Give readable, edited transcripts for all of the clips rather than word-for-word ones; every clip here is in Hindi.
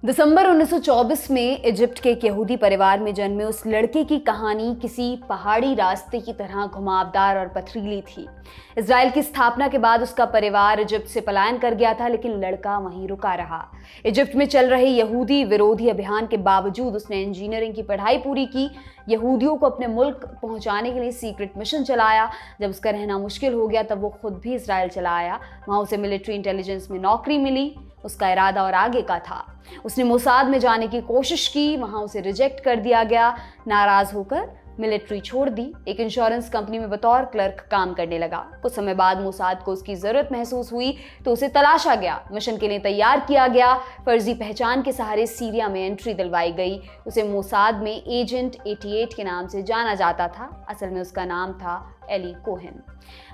दिसंबर 1924 में इजिप्ट के एक यहूदी परिवार में जन्मे उस लड़के की कहानी किसी पहाड़ी रास्ते की तरह घुमावदार और पथरीली थी। इजराइल की स्थापना के बाद उसका परिवार इजिप्ट से पलायन कर गया था, लेकिन लड़का वहीं रुका रहा। इजिप्ट में चल रहे यहूदी विरोधी अभियान के बावजूद उसने इंजीनियरिंग की पढ़ाई पूरी की। यहूदियों को अपने मुल्क पहुंचाने के लिए सीक्रेट मिशन चलाया। जब उसका रहना मुश्किल हो गया तब वो खुद भी इजराइल चला आया। वहां उसे मिलिट्री इंटेलिजेंस में नौकरी मिली। उसका इरादा और आगे का था। उसने मोसाद में जाने की कोशिश की, वहां उसे रिजेक्ट कर दिया गया। नाराज होकर मिलिट्री छोड़ दी। एक इंश्योरेंस कंपनी में बतौर क्लर्क काम करने लगा। कुछ समय बाद मोसाद को उसकी जरूरत महसूस हुई तो उसे तलाशा गया, मिशन के लिए तैयार किया गया। फर्जी पहचान के सहारे सीरिया में एंट्री दिलवाई गई। उसे मोसाद में एजेंट 88 के नाम से जाना जाता था। असल में उसका नाम था एली कोहेन।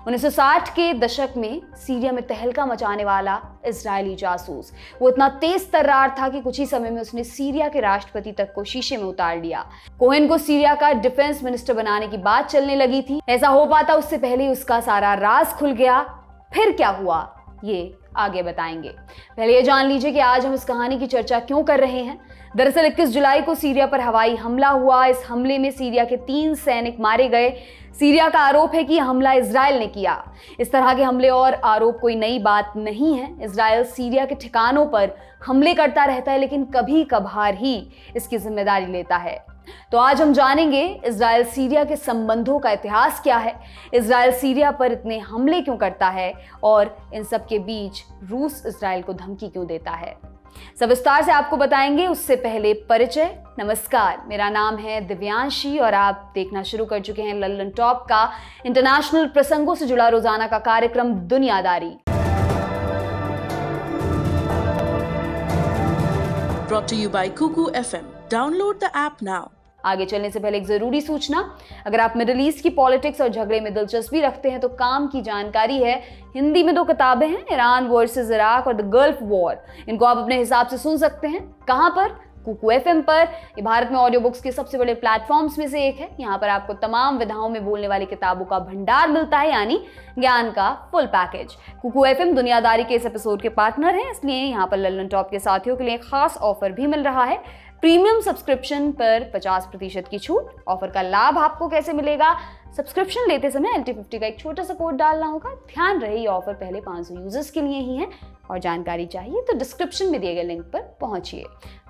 1960 के दशक में सीरिया में तहलका मचाने वाला इजरायली जासूस। वो इतना तेज तर्रार था कि कुछ ही समय में उसने सीरिया के राष्ट्रपति तक को शीशे में उतार लिया। कोहेन को सीरिया का डिफेंस मिनिस्टर बनाने की बात चलने लगी थी। ऐसा हो पाता उससे पहले उसका सारा राज खुल गया। फिर क्या हुआ ये आगे बताएंगे। पहले ये जान लीजिए कि आज हम इस कहानी की चर्चा क्यों कर रहे हैं। दरअसल 21 जुलाई को सीरिया पर हवाई हमला हुआ। इस हमले में सीरिया के 3 सैनिक मारे गए। सीरिया का आरोप है कि हमला इजराइल ने किया। इस तरह के हमले और आरोप कोई नई बात नहीं है। इजराइल सीरिया के ठिकानों पर हमले करता रहता है, लेकिन कभी कभार ही इसकी जिम्मेदारी लेता है। तो आज हम जानेंगे इजराइल सीरिया के संबंधों का इतिहास क्या है, इजराइल सीरिया पर इतने हमले क्यों करता है और इन सब के बीच रूस इजराइल को धमकी क्यों देता है। सब विस्तार से आपको बताएंगे। उससे पहले परिचय। नमस्कार, मेरा नाम है दिव्यांशी और आप देखना शुरू कर चुके हैं लल्लन टॉप का इंटरनेशनल प्रसंगों से जुड़ा रोजाना का कार्यक्रम दुनियादारी। Brought to you by Kuku FM. Download the app now. आगे चलने से पहले एक जरूरी सूचना। अगर आप मिडिल ईस्ट की पॉलिटिक्स और झगड़े में दिलचस्पी रखते हैं तो काम की जानकारी है। हिंदी में 2 किताबें हैं, ईरान वर्सेस इराक और द गल्फ वॉर। इनको आप अपने हिसाब से सुन सकते हैं। कहां पर? कुकू एफएम पर। ये भारत में ऑडियो बुक्स के सबसे बड़े प्लेटफॉर्म्स में से एक है। यहाँ पर आपको तमाम विधाओं में बोलने वाली किताबों का भंडार मिलता है, यानी ज्ञान का फुल पैकेज। कुकू एफएम दुनियादारी के इस एपिसोड के पार्टनर हैं, इसलिए यहाँ पर लल्लन टॉप के साथियों के लिए खास ऑफर भी मिल रहा है। प्रीमियम सब्सक्रिप्शन पर 50% की छूट। ऑफर का लाभ आपको कैसे मिलेगा? सब्सक्रिप्शन लेते समय LT50 का एक छोटा सा कोड डालना होगा। ध्यान रहे ये ऑफर पहले 500 यूजर्स के लिए ही है और जानकारी चाहिए तो डिस्क्रिप्शन में दिए गए लिंक पर पहुंचिए।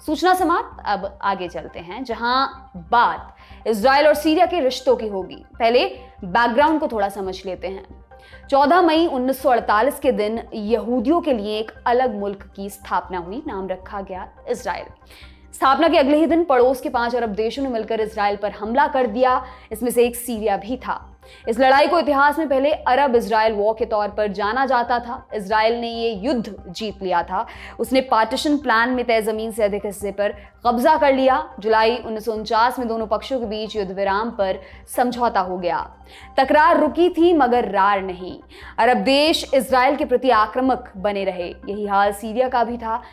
सूचना समाप्त। अब आगे चलते हैं, जहां बात इजराइल और सीरिया के रिश्तों की होगी। पहले बैकग्राउंड को थोड़ा समझ लेते हैं। 14 मई 1948 के दिन यहूदियों के लिए एक अलग मुल्क की स्थापना हुई। नाम रखा गया इजराइल। स्थापना के अगले ही दिन पड़ोस के 5 अरब देशों ने मिलकर इजराइल पर हमला कर दिया। इसमें से एक सीरिया भी था। इस लड़ाई को इतिहास में पहले अरब इजराइल वॉर के तौर पर जाना जाता था। इजराइल ने ये युद्ध जीत लिया था। उसने पार्टीशन प्लान में तय जमीन से अधिक हिस्से पर कब्जा कर लिया। जुलाई 1949 में दोनों पक्षों के बीच युद्ध विराम पर समझौता हो गया। तकरार रुकी थी मगर रार नहीं। अरब देश इजराइल के प्रति आक्रामक बने रहे। यही हाल सीरिया का भी था।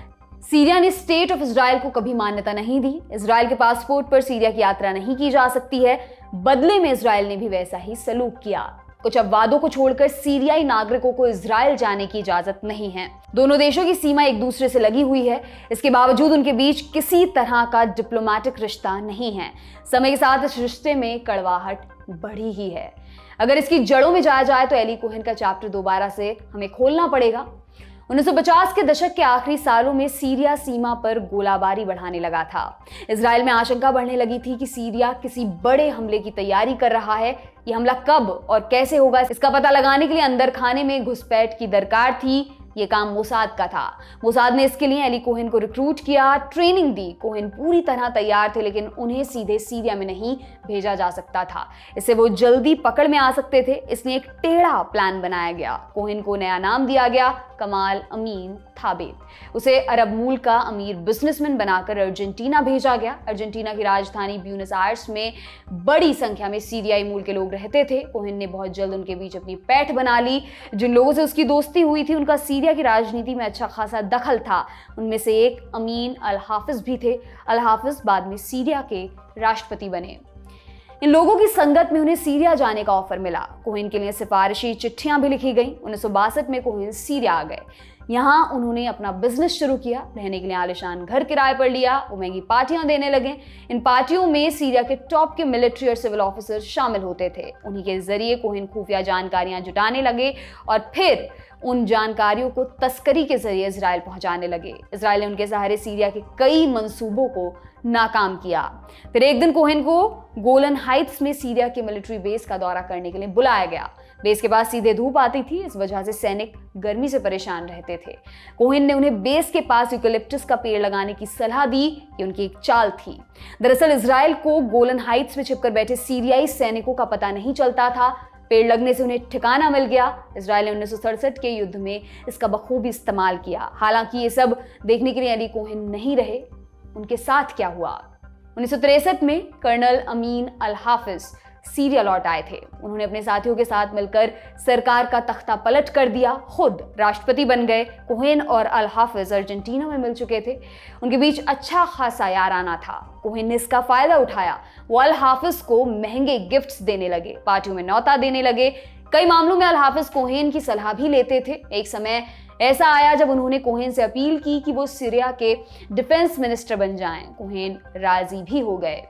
सीरिया ने स्टेट ऑफ इजराइल को कभी मान्यता नहीं दी। इजराइल के पासपोर्ट पर सीरिया की यात्रा नहीं की जा सकती है। बदले में इजराइल ने भी वैसा ही सलूक किया। कुछ अपवादों को छोड़कर सीरियाई नागरिकों को इजराइल जाने की इजाजत नहीं है। दोनों देशों की सीमा एक दूसरे से लगी हुई है। इसके बावजूद उनके बीच किसी तरह का डिप्लोमेटिक रिश्ता नहीं है। समय के साथ इस रिश्ते में कड़वाहट बढ़ी ही है। अगर इसकी जड़ों में जाया जाए तो एली कोहेन का चैप्टर दोबारा से हमें खोलना पड़ेगा। 1950 के दशक के आखिरी सालों में सीरिया सीमा पर गोलाबारी बढ़ाने लगा था। इजराइल में आशंका बढ़ने लगी थी कि सीरिया किसी बड़े हमले की तैयारी कर रहा है। यह हमला कब और कैसे होगा इसका पता लगाने के लिए अंदर खाने में घुसपैठ की दरकार थी। ये काम मोसाद का था। मोसाद ने इसके लिए एली कोहेन को रिक्रूट किया, ट्रेनिंग दी। कोहेन पूरी तरह तैयार थे, लेकिन उन्हें सीधे सीरिया में नहीं भेजा जा सकता था। इससे वो जल्दी पकड़ में आ सकते थे। इसलिए एक टेढ़ा प्लान बनाया गया। कोहेन को नया नाम दिया गया, कमाल अमीन थाबेत। उसे अरब मूल का अमीर बिजनेसमैन बनाकर अर्जेंटीना भेजा गया। अर्जेंटीना की राजधानी ब्यूनस आयर्स में बड़ी संख्या में सीरियाई मूल के लोग रहते थे। कोहेन ने बहुत जल्द उनके बीच अपनी पैठ बना ली। जिन लोगों से उसकी दोस्ती हुई थी उनका सीरिया की राजनीति में अच्छा खासा दखल था। उनमें से एक अमीन अल हाफिज भी थे। अल हाफिज बाद में सीरिया के राष्ट्रपति बने। इन लोगों की संगत में उन्हें सीरिया जाने का ऑफर मिला। कोहेन के लिए सिफारिशी चिट्ठियां भी लिखी गईं। 1962 में कोहेन सीरिया आ गए। यहाँ उन्होंने अपना बिजनेस शुरू किया, रहने के लिए आलिशान घर किराए पर लिया, वो महंगी पार्टियां देने लगे। इन पार्टियों में सीरिया के टॉप के मिलिट्री और सिविल ऑफिसर शामिल होते थे। उन्हीं के जरिए कोहेन खुफिया जानकारियां जुटाने लगे और फिर उन जानकारियों को तस्करी के जरिए इजराइल पहुंचाने लगे। इजराइल ने उनके सहारे सीरिया के कई मंसूबों को नाकाम किया। फिर एक दिन कोहेन को गोलन हाइट्स में सीरिया के मिलिट्री बेस का दौरा करने के लिए बुलाया गया। बेस के पास सीधे धूप आती थी, इस वजह से सैनिक गर्मी से परेशान रहते थे। कोहेन ने उन्हें बेस के पास यूकेलिप्टस का पेड़ लगाने की सलाह दी। ये उनकी एक चाल थी। दरअसल इजराइल को गोलन हाइट्स में छिपकर बैठे सीरियाई सैनिकों का पता नहीं चलता था। पेड़ लगने से उन्हें ठिकाना मिल गया। इजराइल ने 1967 के युद्ध में इसका बखूबी इस्तेमाल किया। हालांकि ये सब देखने के लिए अली कोहेन नहीं रहे। उनके साथ क्या हुआ? 1963 में कर्नल अमीन अल हाफिज सीरिया लौट आए थे। उन्होंने अपने साथियों के साथ मिलकर सरकार का तख्ता पलट कर दिया, खुद राष्ट्रपति बन गए। कोहेन और अल हाफिज अर्जेंटीना में मिल चुके थे, उनके बीच अच्छा खासा याराना था। कोहेन ने इसका फायदा उठाया। वो अल हाफिज को महंगे गिफ्ट्स देने लगे, पार्टियों में न्योता देने लगे। कई मामलों में अल हाफिज कोहेन की सलाह भी लेते थे। एक समय ऐसा आया जब उन्होंने कोहेन से अपील की कि वो सीरिया के डिफेंस मिनिस्टर बन जाएं। कोहेन राजी भी हो गए।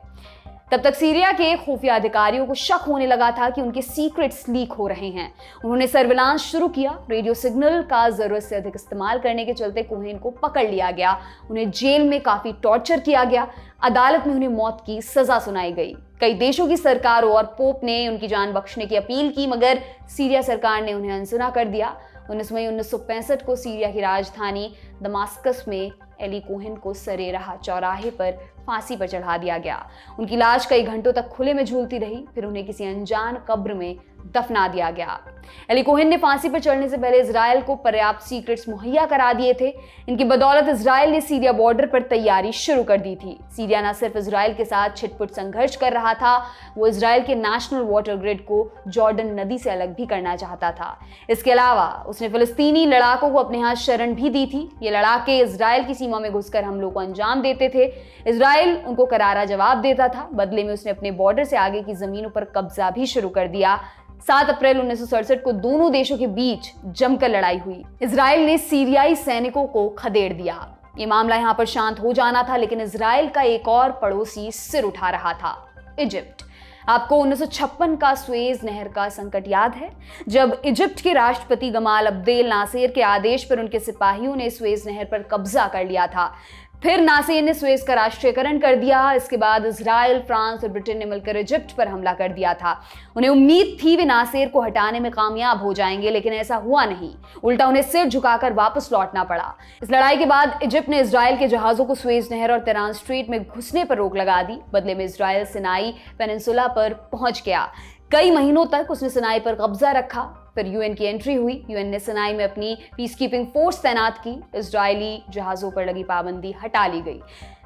तब तक सीरिया के खुफिया अधिकारियों को शक होने लगा था कि उनके सीक्रेट्स लीक हो रहे हैं। उन्होंने सर्विलांस शुरू किया। रेडियो सिग्नल का जरूरत से अधिक इस्तेमाल करने के चलते कोहेन को पकड़ लिया गया। उन्हें जेल में काफी टॉर्चर किया गया। अदालत में उन्हें मौत की सजा सुनाई गई। कई देशों की सरकारों और पोप ने उनकी जान बख्शने की अपील की, मगर सीरिया सरकार ने उन्हें अनसुना कर दिया। 19 मई 1965 को सीरिया की राजधानी दमास्कस में एली कोहेन को सरेराह चौराहे पर फांसी पर चढ़ा दिया गया। उनकी लाश कई घंटों तक खुले में झूलती रही, फिर उन्हें किसी अनजान कब्र में दफना दिया गया। एली कोहेन ने फांसी पर चढ़ने से पहले इजराइल को पर्याप्त सीक्रेट्स मुहैया करा दिए थे। इनकी बदौलत इजराइल ने सीरिया बॉर्डर पर तैयारी शुरू कर दी थी। सीरिया न सिर्फ इजराइल के साथ छिटपुट संघर्ष कर रहा था, वो इजराइल के नेशनल वाटर ग्रिड को जॉर्डन नदी से अलग भी करना चाहता था। इसके अलावा उसने फिलिस्तीनी लड़ाकों को अपने हाथ शरण भी दी थी। ये लड़ाके इजराइल की सीमा में घुसकर हमलों को अंजाम देते थे। इजराइल उनको करारा जवाब देता था। बदले में उसने अपने बॉर्डर से आगे की जमीनों पर कब्जा भी शुरू कर दिया। 7 अप्रैल 1967 को दोनों देशों के बीच जमकर लड़ाई हुई। इजराइल ने सीरियाई सैनिकों को खदेड़ दिया। ये मामला यहां पर शांत हो जाना था, लेकिन इजराइल का एक और पड़ोसी सिर उठा रहा था, इजिप्ट। आपको 1956 का स्वेज नहर का संकट याद है, जब इजिप्ट के राष्ट्रपति गमाल अब्देल नासेर के आदेश पर उनके सिपाहियों ने स्वेज नहर पर कब्जा कर लिया था। फिर नासेर ने स्वेज का राष्ट्रीयकरण कर दिया। इसके बाद इजराइल, फ्रांस और ब्रिटेन ने मिलकर इजिप्ट पर हमला कर दिया था। उन्हें उम्मीद थी वे नासेर को हटाने में कामयाब हो जाएंगे, लेकिन ऐसा हुआ नहीं। उल्टा उन्हें सिर झुकाकर वापस लौटना पड़ा। इस लड़ाई के बाद इजिप्ट ने इजराइल के जहाजों को स्वेज नहर और तिरान स्ट्रेट में घुसने पर रोक लगा दी। बदले में इजराइल सिनाई पेनिनसुला पर पहुंच गया। कई महीनों तक उसने सिनाई पर कब्जा रखा। फिर यूएन की एंट्री हुई। यूएन ने सिनाई में अपनी पीस कीपिंग फोर्स तैनात की। इजरायली जहाजों पर लगी पाबंदी हटा ली गई।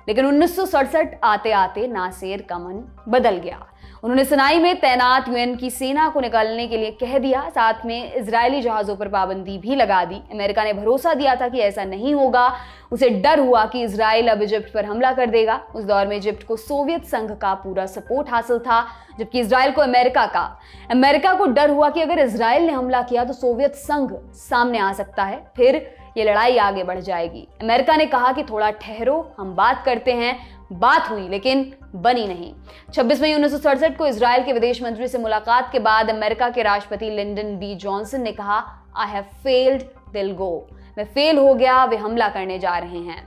लेकिन 1967 आते आते नासेर का मन बदल गया। उन्होंने सिनाई में तैनात यूएन की सेना को निकालने के लिए कह दिया। साथ में इजरायली जहाजों पर पाबंदी भी लगा दी। अमेरिका ने भरोसा दिया था कि ऐसा नहीं होगा। उसे डर हुआ कि इजराइल अब इजिप्ट पर हमला कर देगा। उस दौर में इजिप्ट को सोवियत संघ का पूरा सपोर्ट हासिल था, जबकि इजराइल को अमेरिका का। अमेरिका को डर हुआ कि अगर इजराइल ने हमला किया तो सोवियत संघ सामने आ सकता है, फिर ये लड़ाई आगे बढ़ जाएगी। अमेरिका ने कहा कि थोड़ा ठहरो, हम बात करते हैं। बात हुई, लेकिन बनी नहीं। 26 मई 1967 को इजराइल के विदेश मंत्री से मुलाकात के बाद अमेरिका के राष्ट्रपति लिंडन बी जॉनसन ने कहा, आई हैव फेल्ड, दिल गो। मैं फेल हो गया, वे हमला करने जा रहे हैं।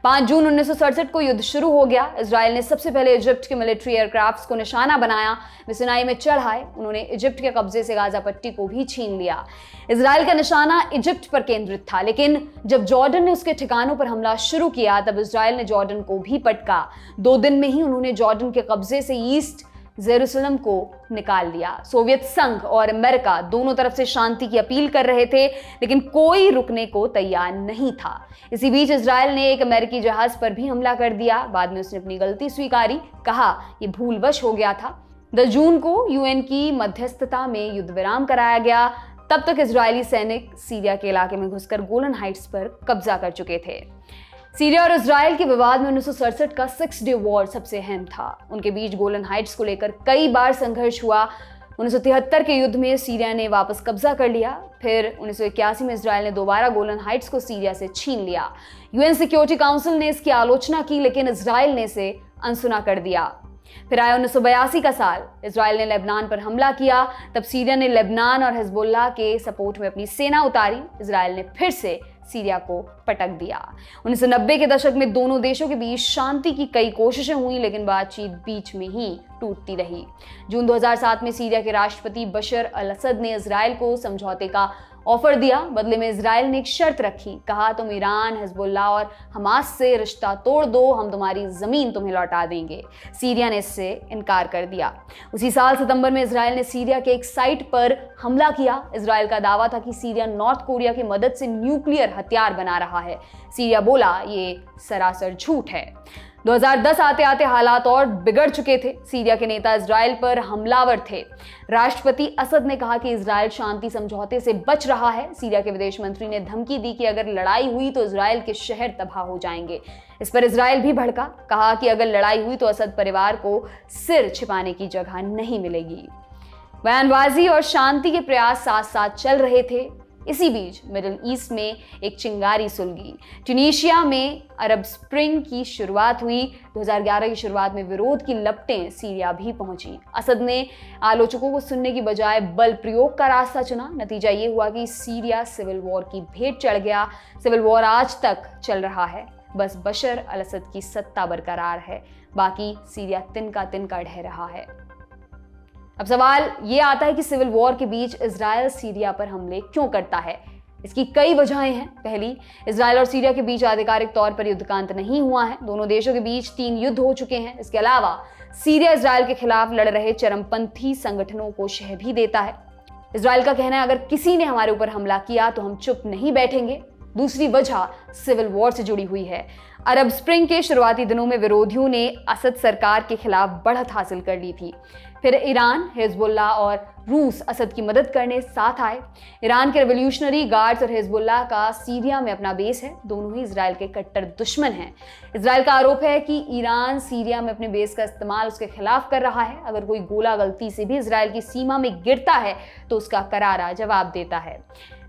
5 जून 1967 को युद्ध शुरू हो गया। इजराइल ने सबसे पहले इजिप्ट के मिलिट्री एयरक्राफ्ट्स को निशाना बनाया। वे सिनाई में चढ़ आए। उन्होंने इजिप्ट के कब्जे से गाजा पट्टी को भी छीन लिया। इजराइल का निशाना इजिप्ट पर केंद्रित था, लेकिन जब जॉर्डन ने उसके ठिकानों पर हमला शुरू किया, तब इजराइल ने जॉर्डन को भी पटका। 2 दिन में ही उन्होंने जॉर्डन के कब्जे से ईस्ट जेरूसलम को निकाल लिया। सोवियत संघ और अमेरिका दोनों तरफ से शांति की अपील कर रहे थे, लेकिन कोई रुकने को तैयार नहीं था। इसी बीच इजराइल ने एक अमेरिकी जहाज पर भी हमला कर दिया। बाद में उसने अपनी गलती स्वीकारी, कहा यह भूलवश हो गया था। 10 जून को यूएन की मध्यस्थता में युद्ध विराम कराया गया। तब तक इजरायली सैनिक सीरिया के इलाके में घुसकर गोलन हाइट्स पर कब्जा कर चुके थे। सीरिया और इजराइल के विवाद में 1967 का 6 डे वॉर सबसे अहम था। उनके बीच गोलन हाइट्स को लेकर कई बार संघर्ष हुआ। 1973 के युद्ध में सीरिया ने वापस कब्जा कर लिया। फिर 1981 में इजराइल ने दोबारा गोलन हाइट्स को सीरिया से छीन लिया। यूएन सिक्योरिटी काउंसिल ने इसकी आलोचना की, लेकिन इजराइल ने इसे अनसुना कर दिया। फिर आया 1982 का साल, इजराइल ने लेबनान पर हमला किया। तब सीरिया ने लेबनान और हिजबुल्लाह के सपोर्ट में अपनी सेना उतारी। इजराइल ने फिर से सीरिया को पटक दिया। 1990 के दशक में दोनों देशों के बीच शांति की कई कोशिशें हुई, लेकिन बातचीत बीच में ही टूटती रही। जून 2007 में सीरिया के राष्ट्रपति बशर अल असद ने इजराइल को समझौते का ऑफर दिया। बदले में इजराइल ने एक शर्त रखी, कहा तुम ईरान, हिजबुल्लाह और हमास से रिश्ता तोड़ दो, हम तुम्हारी जमीन तुम्हें लौटा देंगे। सीरिया ने इससे इनकार कर दिया। उसी साल सितंबर में इजराइल ने सीरिया के एक साइट पर हमला किया। इजराइल का दावा था कि सीरिया नॉर्थ कोरिया की मदद से न्यूक्लियर हथियार बना रहा है। सीरिया बोला ये सरासर झूठ है। 2010 आते आते हालात और बिगड़ चुके थे। सीरिया के नेता इजराइल पर हमलावर थे। राष्ट्रपति असद ने कहा कि इजराइल शांति समझौते से बच रहा है। सीरिया के विदेश मंत्री ने धमकी दी कि अगर लड़ाई हुई तो इजराइल के शहर तबाह हो जाएंगे। इस पर इजराइल भी भड़का, कहा कि अगर लड़ाई हुई तो असद परिवार को सिर छिपाने की जगह नहीं मिलेगी। बयानबाजी और शांति के प्रयास साथ साथ चल रहे थे। इसी बीच मिडिल ईस्ट में एक चिंगारी सुलगी। ट्यूनीशिया में अरब स्प्रिंग की शुरुआत हुई। 2011 की शुरुआत में विरोध की लपटें सीरिया भी पहुंची। असद ने आलोचकों को सुनने की बजाय बल प्रयोग का रास्ता चुना। नतीजा ये हुआ कि सीरिया सिविल वॉर की भेंट चढ़ गया। सिविल वॉर आज तक चल रहा है। बस बशर अल असद की सत्ता बरकरार है, बाकी सीरिया तिनका तिनका ढह रहा है। अब सवाल ये आता है कि सिविल वॉर के बीच इजराइल सीरिया पर हमले क्यों करता है। इसकी कई वजहें हैं। पहली, इजराइल और सीरिया के बीच आधिकारिक तौर पर युद्ध का अंत नहीं हुआ है। दोनों देशों के बीच 3 युद्ध हो चुके हैं। इसके अलावा सीरिया इजराइल के खिलाफ लड़ रहे चरमपंथी संगठनों को शह भी देता है। इजराइल का कहना है अगर किसी ने हमारे ऊपर हमला किया तो हम चुप नहीं बैठेंगे। दूसरी वजह सिविल वॉर से जुड़ी हुई है। अरब स्प्रिंग के शुरुआती दिनों में विरोधियों ने असद सरकार के खिलाफ बढ़त हासिल कर ली थी। फिर ईरान, हिजबुल्लाह और रूस असद की मदद करने साथ आए। ईरान के रेवोल्यूशनरी गार्ड्स और हिजबुल्लाह का सीरिया में अपना बेस है। दोनों ही इजराइल के कट्टर दुश्मन हैं। इजराइल का आरोप है कि ईरान सीरिया में अपने बेस का इस्तेमाल उसके खिलाफ कर रहा है। अगर कोई गोला गलती से भी इजराइल की सीमा में गिरता है तो उसका करारा जवाब देता है।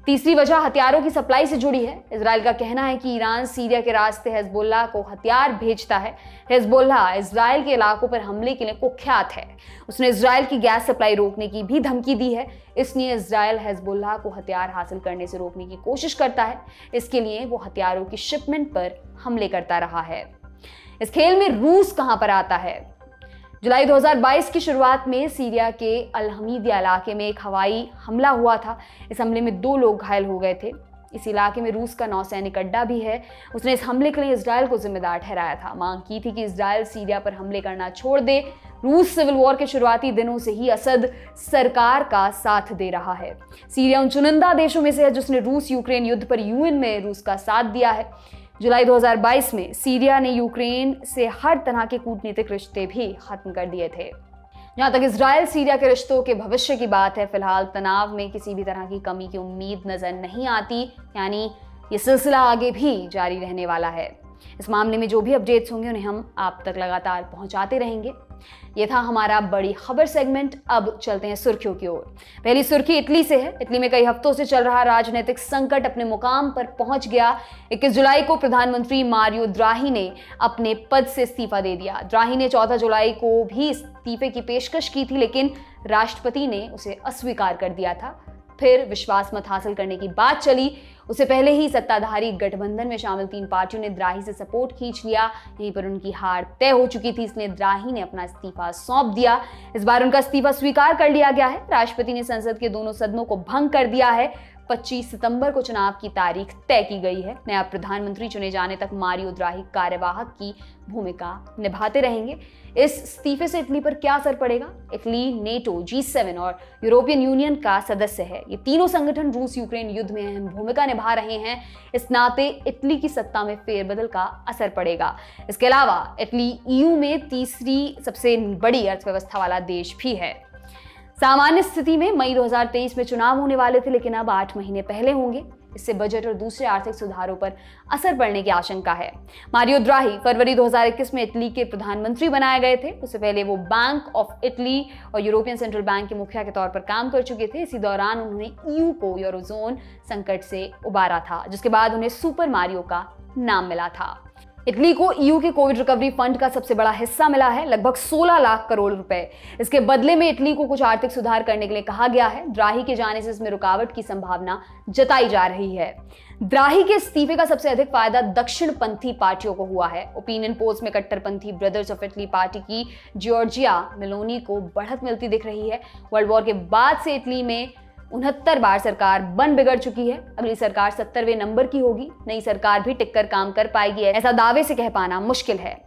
तीसरी वजह हथियारों की सप्लाई से जुड़ी है। इजराइल का कहना है कि ईरान सीरिया के रास्ते हिजबुल्लाह को हथियार भेजता है। हिजबुल्लाह इजराइल के इलाकों पर हमले के लिए कुख्यात है। उसने इजराइल की गैस सप्लाई रोकने की भी धमकी दी है। इसलिए इजराइल हिजबुल्लाह को हथियार हासिल करने से रोकने की कोशिश करता है। इसके लिए वो हथियारों की शिपमेंट पर हमले करता रहा है। इस खेल में रूस कहां पर आता है? जुलाई 2022 की शुरुआत में सीरिया के अल हमीदिया इलाके में एक हवाई हमला हुआ था। इस हमले में 2 लोग घायल हो गए थे। इस इलाके में रूस का नौसैनिक अड्डा भी है। उसने इस हमले के लिए इजराइल को जिम्मेदार ठहराया था। मांग की थी कि इजराइल सीरिया पर हमले करना छोड़ दे। रूस सिविल वॉर के शुरुआती दिनों से ही असद सरकार का साथ दे रहा है। सीरिया उन चुनिंदा देशों में से है जिसने रूस यूक्रेन युद्ध पर यूएन में रूस का साथ दिया है। जुलाई 2022 में सीरिया ने यूक्रेन से हर तरह के कूटनीतिक रिश्ते भी खत्म कर दिए थे। जहां तक इजराइल सीरिया के रिश्तों के भविष्य की बात है, फिलहाल तनाव में किसी भी तरह की कमी की उम्मीद नजर नहीं आती। यानी ये सिलसिला आगे भी जारी रहने वाला है। इस मामले में जो भी अपडेट्स होंगे उन्हें हम आप तक लगातार पहुंचाते रहेंगे। ये था हमारा बड़ी खबर सेगमेंट। अब चलते हैं सुर्खियों की ओर। पहली सुर्खी इटली से है। इटली में कई हफ्तों से चल रहा राजनीतिक संकट अपने मुकाम पर पहुंच गया। 21 जुलाई को प्रधानमंत्री मारियो द्राही ने अपने पद से इस्तीफा दे दिया। द्राही ने 14 जुलाई को भी इस्तीफे की पेशकश की थी, लेकिन राष्ट्रपति ने उसे अस्वीकार कर दिया था। फिर विश्वास मत हासिल करने की बात चली। उससे पहले ही सत्ताधारी गठबंधन में शामिल 3 पार्टियों ने द्राही से सपोर्ट खींच लिया। यहीं पर उनकी हार तय हो चुकी थी, इसलिए द्राही ने अपना इस्तीफा सौंप दिया। इस बार उनका इस्तीफा स्वीकार कर लिया गया है। राष्ट्रपति ने संसद के दोनों सदनों को भंग कर दिया है। 25 सितंबर को चुनाव की तारीख तय की गई है। नया प्रधानमंत्री चुने जाने तक मारियो द्राही कार्यवाहक की भूमिका निभाते रहेंगे। इस इस्तीफे से इटली पर क्या असर पड़ेगा? इटली नेटो, G7 और यूरोपियन यूनियन का सदस्य है। ये तीनों संगठन रूस यूक्रेन युद्ध में अहम भूमिका निभा रहे हैं। इस नाते इटली की सत्ता में फेरबदल का असर पड़ेगा। इसके अलावा इटली EU में तीसरी सबसे बड़ी अर्थव्यवस्था वाला देश भी है। सामान्य स्थिति में मई 2023 में चुनाव होने वाले थे, लेकिन अब 8 महीने पहले होंगे। इससे बजट और दूसरे आर्थिक सुधारों पर असर पड़ने की आशंका है। मारियो द्राघी फरवरी 2021 में इटली के प्रधानमंत्री बनाए गए थे। उससे पहले वो बैंक ऑफ इटली और यूरोपियन सेंट्रल बैंक के मुखिया के तौर पर काम कर चुके थे। इसी दौरान उन्होंने ईयू को यूरोजोन संकट से उबारा था, जिसके बाद उन्हें सुपर मारियो का नाम मिला था। इटली को ईयू के कोविड रिकवरी फंड का सबसे बड़ा हिस्सा मिला है, लगभग 16 लाख करोड़ रुपए। इसके बदले में इटली को कुछ आर्थिक सुधार करने के लिए कहा गया है। द्राघी के जाने से इसमें रुकावट की संभावना जताई जा रही है। द्राघी के इस्तीफे का सबसे अधिक फायदा दक्षिणपंथी पार्टियों को हुआ है। ओपिनियन पोल्स में कट्टरपंथी ब्रदर्स ऑफ इटली पार्टी की जॉर्जिया मेलोनी को बढ़त मिलती दिख रही है। वर्ल्ड वॉर के बाद से इटली में 69 बार सरकार बन बिगड़ चुकी है। अगली सरकार 70वें नंबर की होगी। नई सरकार भी टिककर काम कर पाएगी, ऐसा दावे से कह पाना मुश्किल है।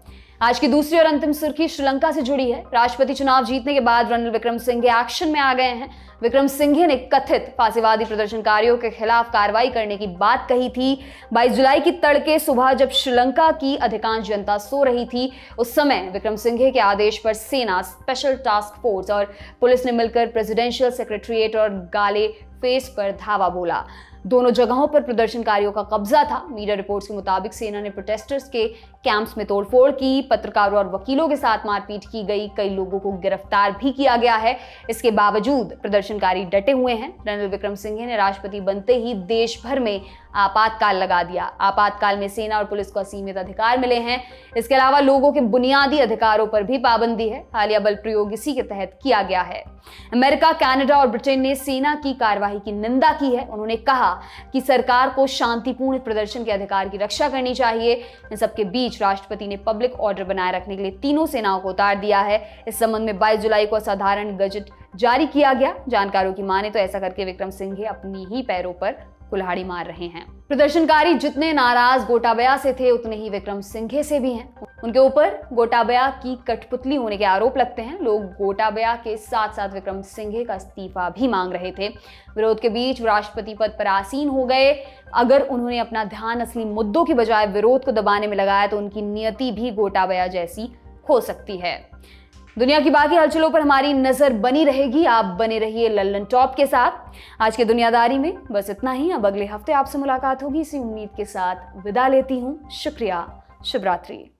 आज की दूसरी और अंतिम सुर्खी श्रीलंका से जुड़ी है। राष्ट्रपति चुनाव जीतने के बाद रणनील विक्रमसिंघे एक्शन में आ गए हैं। विक्रमसिंघे ने कथित फांसीवादी प्रदर्शनकारियों के खिलाफ कार्रवाई करने की बात कही थी। 22 जुलाई की तड़के सुबह जब श्रीलंका की अधिकांश जनता सो रही थी, उस समय विक्रमसिंघे के आदेश पर सेना, स्पेशल टास्क फोर्स और पुलिस ने मिलकर प्रेसिडेंशियल सेक्रेटरीट और गाले फेस पर धावा बोला। दोनों जगहों पर प्रदर्शनकारियों का कब्जा था। मीडिया रिपोर्ट्स के मुताबिक सेना ने प्रोटेस्टर्स के कैंप्स में तोड़फोड़ की, पत्रकारों और वकीलों के साथ मारपीट की गई, कई लोगों को गिरफ्तार भी किया गया है। इसके बावजूद प्रदर्शनकारी डटे हुए हैं। रणनील विक्रमसिंघे ने राष्ट्रपति बनते ही देश भर में आपातकाल लगा दिया। आपातकाल में सेना और पुलिस को असीमित अधिकार मिले हैं। इसके अलावा लोगों के बुनियादी अधिकारों पर भी पाबंदी है। हालिया बल प्रयोग इसी के तहत किया गया है। अमेरिका, कनाडा और ब्रिटेन ने सेना की कार्रवाई की निंदा की है। उन्होंने कहा कि सरकार को शांतिपूर्ण प्रदर्शन के अधिकार की रक्षा करनी चाहिए। इन सबके बीच राष्ट्रपति ने पब्लिक ऑर्डर बनाए रखने के लिए तीनों सेनाओं को उतार दिया है। इस संबंध में 22 जुलाई को असाधारण गजट जारी किया गया। जानकारों की माने तो ऐसा करके विक्रमसिंघे अपनी ही पैरों पर कुल्हाड़ी मार रहे हैं। प्रदर्शनकारी जितने नाराज गोटाबया से थे, उतने ही विक्रमसिंघे से भी हैं। उनके ऊपर गोटाबया की कठपुतली होने के आरोप लगते हैं। लोग गोटाबया के साथ साथ विक्रमसिंघे का इस्तीफा भी मांग रहे थे। विरोध के बीच राष्ट्रपति पद पर आसीन हो गए। अगर उन्होंने अपना ध्यान असली मुद्दों की बजाय विरोध को दबाने में लगाया तो उनकी नियति भी गोटाबया जैसी हो सकती है। दुनिया की बाकी हलचलों पर हमारी नजर बनी रहेगी। आप बने रहिए लल्लन टॉप के साथ। आज के दुनियादारी में बस इतना ही। अब अगले हफ्ते आपसे मुलाकात होगी, इसी उम्मीद के साथ विदा लेती हूँ। शुक्रिया, शुभ रात्रि।